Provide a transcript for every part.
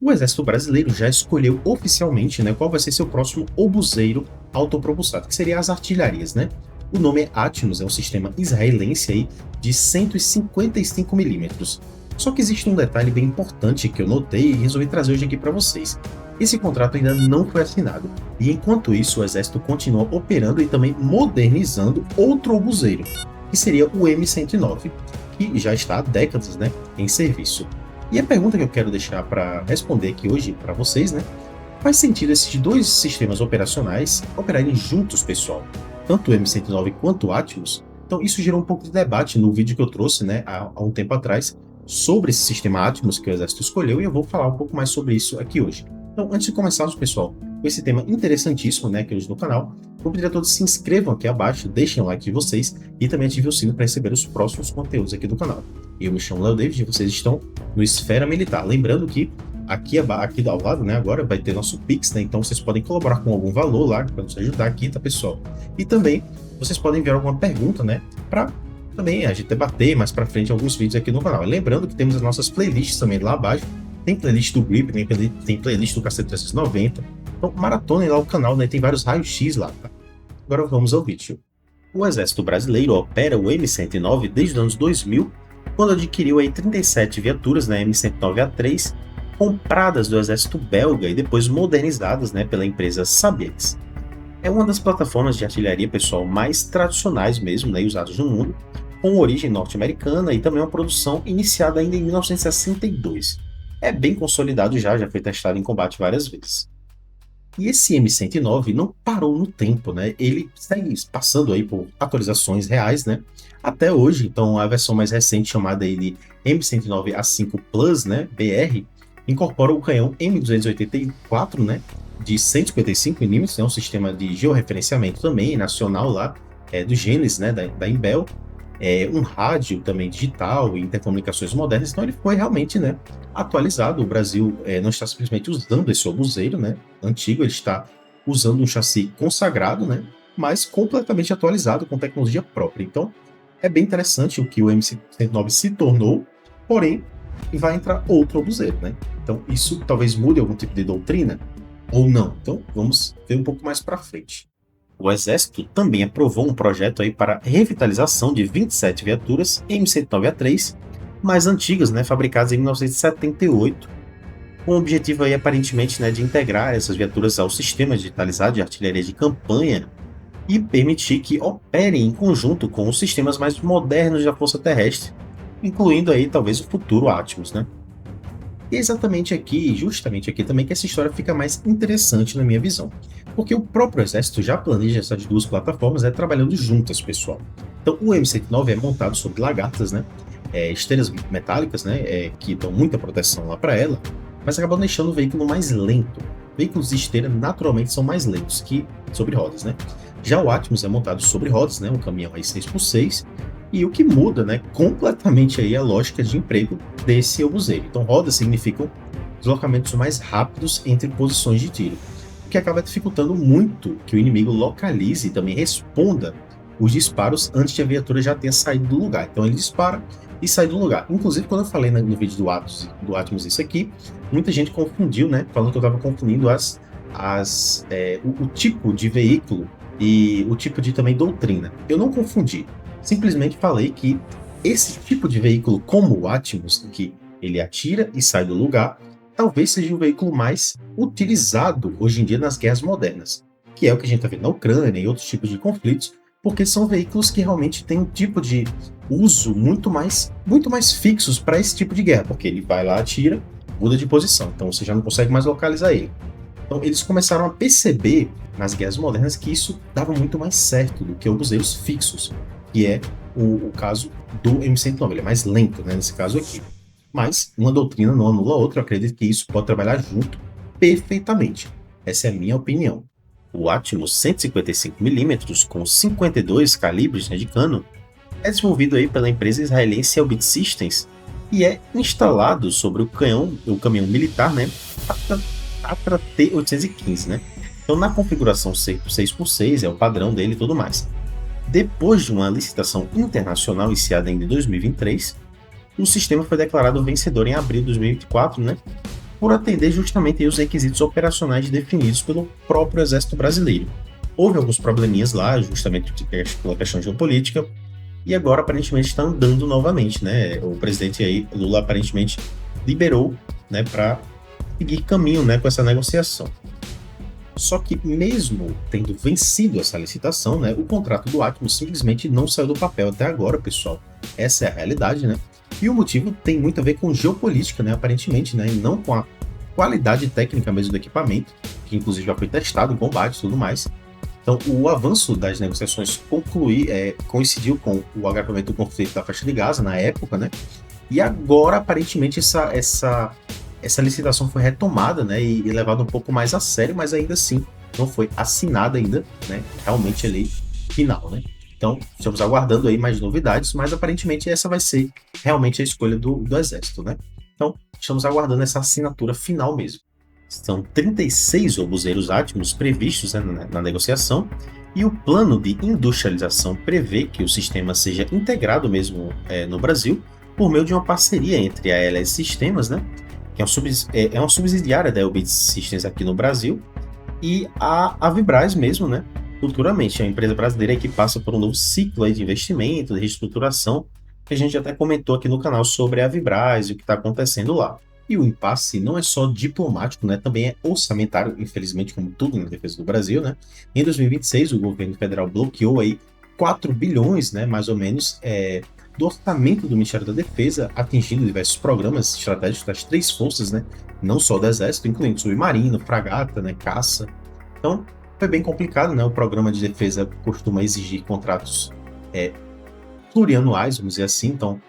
O Exército Brasileiro já escolheu oficialmente, né, qual vai ser seu próximo obuseiro autopropulsado, que seria as artilharias, né? O nome é Atmos, é um sistema israelense aí de 155 milímetros. Só que existe um detalhe bem importante que eu notei e resolvi trazer hoje aqui para vocês. Esse contrato ainda não foi assinado, e enquanto isso o Exército continua operando e também modernizando outro obuseiro, que seria o M109, que já está há décadas, né, em serviço. E a pergunta que eu quero deixar para responder aqui hoje para vocês, né? Faz sentido esses dois sistemas operacionais operarem juntos, pessoal? Tanto o M109 quanto o Atmos? Então, isso gerou um pouco de debate no vídeo que eu trouxe, né, há um tempo atrás, sobre esse sistema Atmos que o Exército escolheu, e eu vou falar um pouco mais sobre isso aqui hoje. Então, antes de começarmos, pessoal, com esse tema interessantíssimo, né, aqui hoje no canal, vou pedir a todos que se inscrevam aqui abaixo, deixem o like de vocês e também ativem o sino para receber os próximos conteúdos aqui do canal. Eu me chamo Léo David e vocês estão no Esfera Militar. Lembrando que aqui ao lado, né, agora vai ter nosso Pix, né, então vocês podem colaborar com algum valor lá para nos ajudar aqui, tá, pessoal? E também vocês podem enviar alguma pergunta, né, para também a gente debater mais para frente alguns vídeos aqui no canal. E lembrando que temos as nossas playlists também lá abaixo. Tem playlist do Grip, tem playlist do Cacete 390. Então, maratonem lá o canal, né? Tem vários raios-x lá, tá? Agora vamos ao vídeo. O Exército Brasileiro opera o M109 desde os anos 2000, quando adquiriu aí 37 viaturas, né, M109A3, compradas do Exército Belga e depois modernizadas, né, pela empresa Sabex. É uma das plataformas de artilharia, pessoal, mais tradicionais mesmo, né, usadas no mundo, com origem norte-americana e também uma produção iniciada ainda em 1962. É bem consolidado já foi testado em combate várias vezes. E esse M109 não parou no tempo, né? Ele segue passando aí por atualizações reais, né? Até hoje, então a versão mais recente chamada aí de M109A5 Plus, né, BR, incorpora o canhão M284, né, de 155 mm, é um sistema de georreferenciamento também nacional lá, do Genesis, né, da Imbel, um rádio também digital e intercomunicações modernas, então ele foi realmente, né, atualizado. O Brasil não está simplesmente usando esse obuseiro, né, antigo, ele está usando um chassi consagrado, né, mas completamente atualizado com tecnologia própria. Então é bem interessante o que o M109 se tornou, porém vai entrar outro obuseiro, né? Então isso talvez mude algum tipo de doutrina ou não. Então vamos ver um pouco mais para frente. O Exército também aprovou um projeto aí para revitalização de 27 viaturas M109A3 mais antigas, né, fabricadas em 1978, com o objetivo aí aparentemente, né, de integrar essas viaturas ao sistema digitalizado de artilharia de campanha e permitir que operem em conjunto com os sistemas mais modernos da Força Terrestre, incluindo aí talvez o futuro Atmos, né? E é exatamente aqui, justamente aqui também, que essa história fica mais interessante na minha visão. Porque o próprio Exército já planeja essas duas plataformas, trabalhando juntas, pessoal. Então, o M109 é montado sobre lagartas, né? Esteiras metálicas, né? Que dão muita proteção lá para ela, mas acabam deixando o veículo mais lento. Veículos de esteira naturalmente são mais lentos que sobre rodas, né? Já o Atmos é montado sobre rodas, né? Um caminhão aí 6x6, e o que muda, né, completamente aí a lógica de emprego desse obuseiro. Então, rodas significam deslocamentos mais rápidos entre posições de tiro, o que acaba dificultando muito que o inimigo localize e também responda os disparos antes de a viatura já tenha saído do lugar. Então, ele dispara e sai do lugar. Inclusive, quando eu falei no vídeo do Atmos isso aqui, muita gente confundiu, né, falando que eu estava confundindo o tipo de veículo e o tipo de também doutrina. Eu não confundi. Simplesmente falei que esse tipo de veículo, como o Atmos, que ele atira e sai do lugar, talvez seja o veículo mais utilizado hoje em dia nas guerras modernas, que é o que a gente está vendo na Ucrânia e outros tipos de conflitos, porque são veículos que realmente têm um tipo de uso muito mais fixos para esse tipo de guerra, porque ele vai lá, atira, muda de posição, então você já não consegue mais localizar ele. Então eles começaram a perceber nas guerras modernas que isso dava muito mais certo do que obuseiros fixos, que é o caso do M109, ele é mais lento, né, nesse caso aqui. Mas uma doutrina não anula a outra, eu acredito que isso pode trabalhar junto perfeitamente. Essa é a minha opinião. O Atmos 155mm com 52 calibres, né, de cano é desenvolvido aí pela empresa israelense Elbit Systems e é instalado sobre o caminhão militar, né, Tatra T815, né? Então na configuração 6x6 é o padrão dele e tudo mais. Depois de uma licitação internacional iniciada ainda em 2023, o sistema foi declarado vencedor em abril de 2024, né? por atender justamente aí os requisitos operacionais definidos pelo próprio Exército Brasileiro. Houve alguns probleminhas lá, justamente pela questão geopolítica, e agora aparentemente está andando novamente, né? O presidente aí, Lula, aparentemente liberou, né, para seguir caminho, né, com essa negociação. Só que mesmo tendo vencido essa licitação, né, o contrato do Atmos simplesmente não saiu do papel até agora, pessoal. Essa é a realidade, né? E o motivo tem muito a ver com geopolítica, né, aparentemente, né, e não com a qualidade técnica mesmo do equipamento, que inclusive já foi testado em combate e tudo mais. Então, o avanço das negociações coincidiu com o agravamento do conflito da faixa de Gaza na época, né? E agora, aparentemente, essa licitação foi retomada, né? E levada um pouco mais a sério, mas ainda assim não foi assinada ainda, né? Realmente a lei final, né? Então, estamos aguardando aí mais novidades, mas aparentemente essa vai ser realmente a escolha do Exército, né? Então, estamos aguardando essa assinatura final mesmo. São 36 obuseiros Atmos previstos, né, na negociação, e o plano de industrialização prevê que o sistema seja integrado mesmo no Brasil por meio de uma parceria entre a LS Sistemas, né, que é uma subsidiária da Elbit Systems aqui no Brasil, e a Vibraz mesmo, né, futuramente. É uma empresa brasileira que passa por um novo ciclo aí de investimento, de reestruturação, que a gente até comentou aqui no canal sobre a Vibraz e o que está acontecendo lá. E o impasse não é só diplomático, né, também é orçamentário, infelizmente, como tudo na defesa do Brasil, né? Em 2026, o governo federal bloqueou aí 4 bilhões, né, mais ou menos, do orçamento do Ministério da Defesa, atingindo diversos programas estratégicos das 3 forças, né, não só do Exército, incluindo submarino, fragata, né, caça. Então, foi bem complicado, né? O programa de defesa costuma exigir contratos plurianuais, vamos dizer assim, então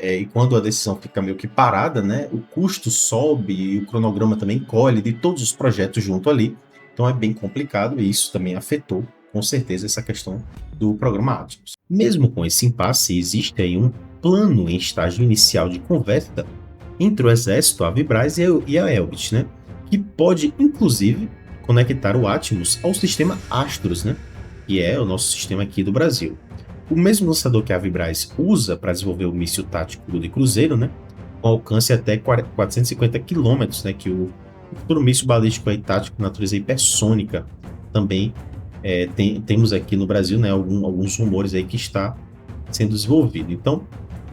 e quando a decisão fica meio que parada, né, o custo sobe e o cronograma também colhe de todos os projetos junto ali. Então é bem complicado e isso também afetou, com certeza, essa questão do programa Atmos. Mesmo com esse impasse, existe aí um plano em estágio inicial de conversa entre o Exército, a Vibraz e a Elbit, né, que pode, inclusive, conectar o Atmos ao sistema Astros, né, que é o nosso sistema aqui do Brasil. O mesmo lançador que a Vibraz usa para desenvolver o míssil tático de cruzeiro, né, com alcance até 450 km, né, que o futuro míssil balístico aí, tático de natureza hipersônica também temos aqui no Brasil, né, alguns rumores aí que está sendo desenvolvido. Então,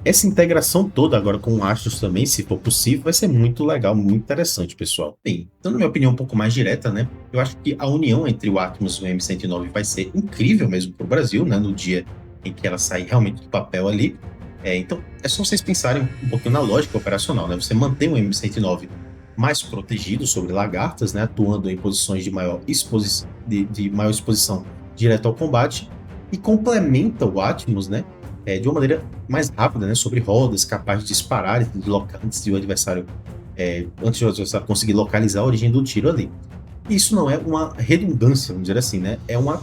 essa integração toda agora com o Astros também, se for possível, vai ser muito legal, muito interessante, pessoal. Bem, dando minha opinião um pouco mais direta, né, eu acho que a união entre o Atmos e o M109 vai ser incrível mesmo para o Brasil, né, no dia em que ela sai realmente do papel ali. Então, é só vocês pensarem um pouquinho na lógica operacional, né? Você mantém o M109 mais protegido sobre lagartas, né? Atuando em posições de maior exposição direto ao combate, e complementa o Atmos, né? De uma maneira mais rápida, né? Sobre rodas, capaz de disparar antes do adversário conseguir localizar a origem do tiro ali. Isso não é uma redundância, vamos dizer assim, né? É uma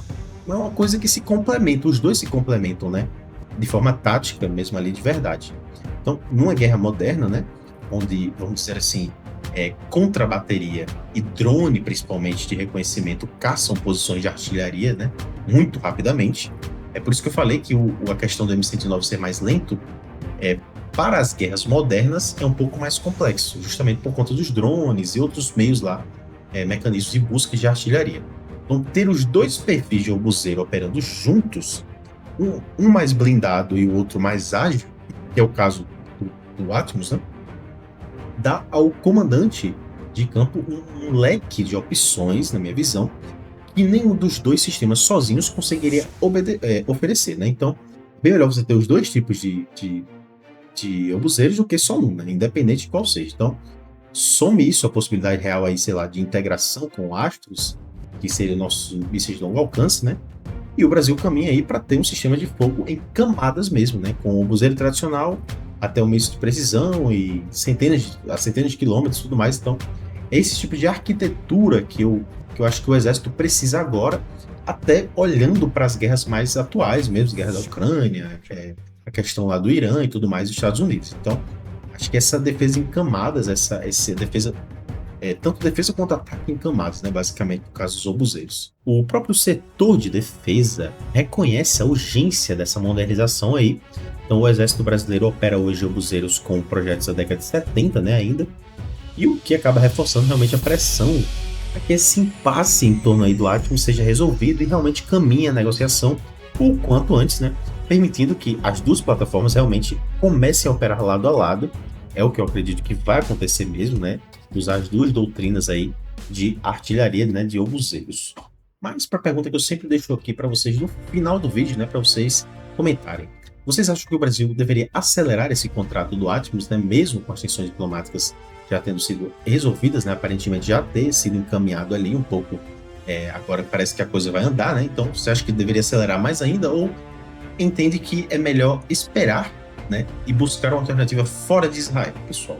coisa que se complementa, os dois se complementam, né? De forma tática mesmo ali, de verdade. Então, numa guerra moderna, né? Onde, vamos dizer assim, contrabateria e drone, principalmente, de reconhecimento, caçam posições de artilharia, né? Muito rapidamente. É por isso que eu falei que a questão do M109 ser mais lento, para as guerras modernas, é um pouco mais complexo, justamente por conta dos drones e outros meios lá, mecanismos de busca de artilharia. Então, ter os dois perfis de obuseiro operando juntos, um mais blindado e o outro mais ágil, que é o caso do Atmos, né, dá ao comandante de campo um leque de opções, na minha visão, que nenhum dos dois sistemas sozinhos conseguiria oferecer, né? Então, bem melhor você ter os dois tipos de obuseiros do que só um, né? Independente de qual seja. Então, some isso, a possibilidade real aí, sei lá, de integração com Astros, que seria o nosso míssil de longo alcance, né? E o Brasil caminha aí para ter um sistema de fogo em camadas mesmo, né? Com o obuseiro tradicional até o míssil de precisão e centenas de quilômetros e tudo mais. Então, é esse tipo de arquitetura que eu acho que o Exército precisa agora, até olhando para as guerras mais atuais mesmo, guerra da Ucrânia, a questão lá do Irã e tudo mais, dos Estados Unidos. Então, acho que essa defesa em camadas, essa defesa tanto defesa quanto ataque em camadas, né, basicamente, no caso dos obuseiros. O próprio setor de defesa reconhece a urgência dessa modernização aí. Então, o Exército Brasileiro opera hoje obuseiros com projetos da década de 70, né, ainda, e o que acaba reforçando realmente a pressão para que esse impasse em torno aí do Atmos seja resolvido e realmente caminhe a negociação o quanto antes, né? Permitindo que as duas plataformas realmente comecem a operar lado a lado. É o que eu acredito que vai acontecer mesmo, né? Usar as duas doutrinas aí de artilharia, né? De obuseiros. Mas para a pergunta que eu sempre deixo aqui para vocês no final do vídeo, né? Para vocês comentarem. Vocês acham que o Brasil deveria acelerar esse contrato do Atmos, né? Mesmo com as tensões diplomáticas já tendo sido resolvidas, né? Aparentemente já ter sido encaminhado ali um pouco. Agora parece que a coisa vai andar, né? Então você acha que deveria acelerar mais ainda ou entende que é melhor esperar, né? E buscar uma alternativa fora de Israel, pessoal?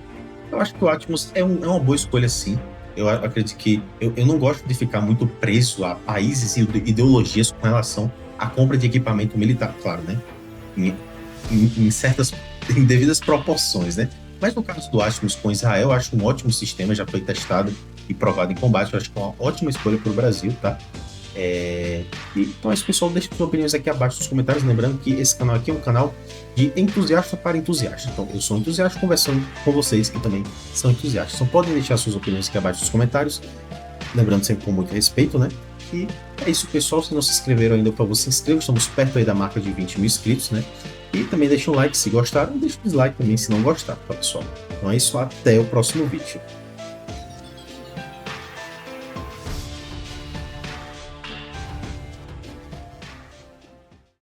Eu acho que o Atmos é uma boa escolha, sim. Eu acredito que eu não gosto de ficar muito preso a países e ideologias com relação à compra de equipamento militar, claro, né? Em certas em devidas proporções, né? Mas no caso do Atmos com Israel, eu acho um ótimo sistema, já foi testado e provado em combate. Eu acho que é uma ótima escolha para o Brasil, tá? Então é isso, pessoal. Deixe suas opiniões aqui abaixo nos comentários. Lembrando que esse canal aqui é um canal de entusiasta para entusiasta. Então eu sou um entusiasta conversando com vocês que também são entusiastas. Então podem deixar suas opiniões aqui abaixo nos comentários. Lembrando sempre com muito respeito, né? E é isso, pessoal. Se não se inscreveram ainda, por favor, se inscrevam. Estamos perto aí da marca de 20 mil inscritos, né? E também deixa um like se gostaram, e deixa um dislike também se não gostaram, tá, pessoal? Então é isso, até o próximo vídeo.